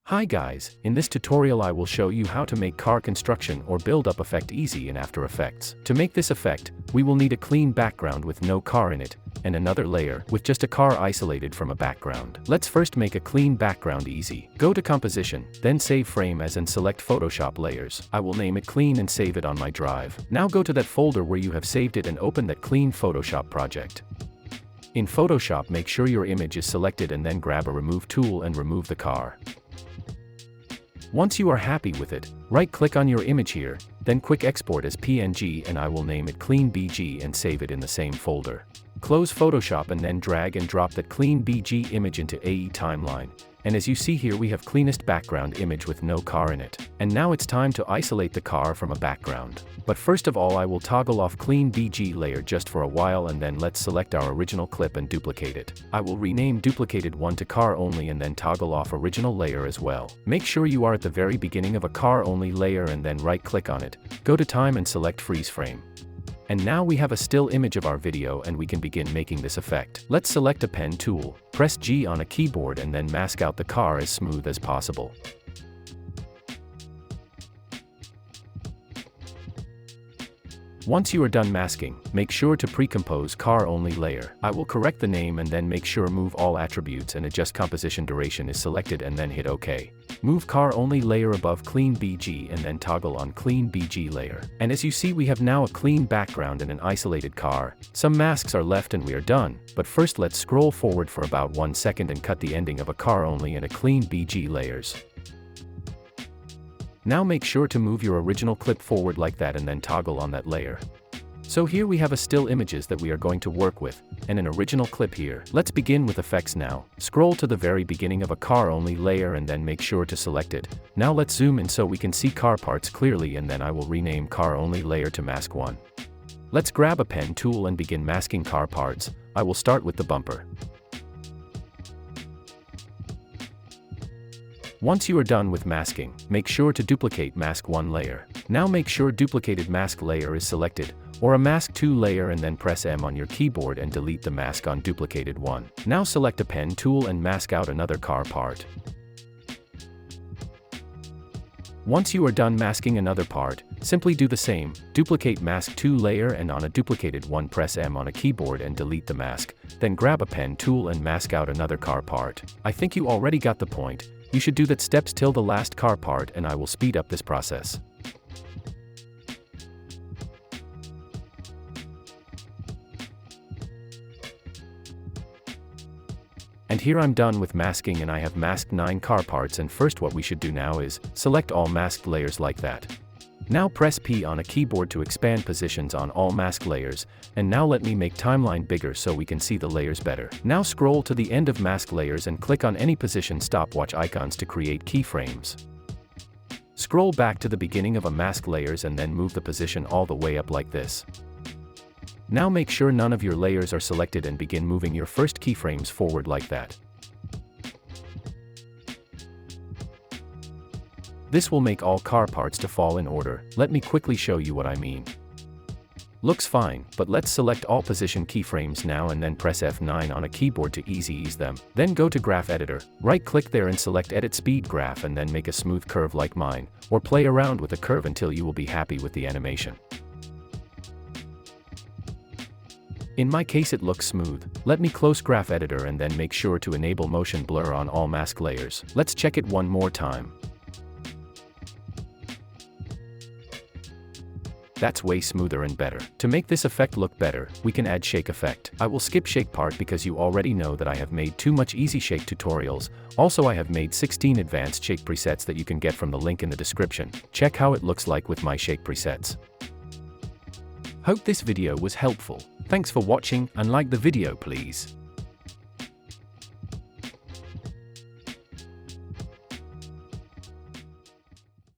Hi guys, in this tutorial I will show you how to make car construction or build up effect easy in After Effects. To make this effect, we will need a clean background with no car in it, and another layer with just a car isolated from a background. Let's first make a clean background easy. Go to Composition, then Save Frame As and select Photoshop Layers. I will name it Clean and save it on my drive. Now go to that folder where you have saved it and open that clean Photoshop project. In Photoshop, make sure your image is selected and then grab a Remove tool and remove the car. Once you are happy with it, right-click on your image here, then quick export as PNG and I will name it Clean BG and save it in the same folder. Close Photoshop and then drag and drop that Clean BG image into AE Timeline. And as you see here, we have cleanest background image with no car in it. And now it's time to isolate the car from a background. But first of all, I will toggle off Clean BG layer just for a while, and then let's select our original clip and duplicate it. I will rename duplicated one to car only and then toggle off original layer as well. Make sure you are at the very beginning of a car only layer and then right click on it, go to time and select freeze frame. And now we have a still image of our video and we can begin making this effect. Let's select a pen tool, press G on a keyboard and then mask out the car as smooth as possible. Once you are done masking, make sure to pre-compose car only layer. I will correct the name and then make sure move all attributes and adjust composition duration is selected and then hit OK. Move car only layer above Clean BG and then toggle on Clean BG layer. And as you see, we have now a clean background and an isolated car. Some masks are left and we are done, but first let's scroll forward for about 1 second and cut the ending of a car only and a Clean BG layers. Now make sure to move your original clip forward like that and then toggle on that layer. So here we have a still images that we are going to work with, and an original clip here. Let's begin with effects now. Scroll to the very beginning of a car only layer and then make sure to select it. Now let's zoom in so we can see car parts clearly, and then I will rename car only layer to mask 1. Let's grab a pen tool and begin masking car parts. I will start with the bumper. Once you are done with masking, make sure to duplicate mask 1 layer. Now make sure duplicated mask layer is selected, or a mask 2 layer, and then press M on your keyboard and delete the mask on duplicated one. Now select a pen tool and mask out another car part. Once you are done masking another part, simply do the same, duplicate mask 2 layer and on a duplicated one press M on a keyboard and delete the mask, then grab a pen tool and mask out another car part. I think you already got the point. You should do that steps till the last car part and I will speed up this process. And here I'm done with masking and I have masked 9 car parts, and first what we should do now is select all masked layers like that. Now press P on a keyboard to expand positions on all mask layers, and now let me make timeline bigger so we can see the layers better. Now scroll to the end of mask layers and click on any position stopwatch icons to create keyframes. Scroll back to the beginning of a mask layers and then move the position all the way up like this. Now make sure none of your layers are selected and begin moving your first keyframes forward like that. This will make all car parts to fall in order. Let me quickly show you what I mean. Looks fine, but let's select all position keyframes now and then press F9 on a keyboard to ease them. Then go to Graph Editor, right-click there and select Edit Speed Graph and then make a smooth curve like mine, or play around with the curve until you will be happy with the animation. In my case it looks smooth. Let me close Graph Editor and then make sure to enable motion blur on all mask layers. Let's check it one more time. That's way smoother and better. To make this effect look better, we can add shake effect. I will skip shake part because you already know that I have made too much easy shake tutorials. Also I have made 16 advanced shake presets that you can get from the link in the description. Check how it looks like with my shake presets. Hope this video was helpful. Thanks for watching and like the video please.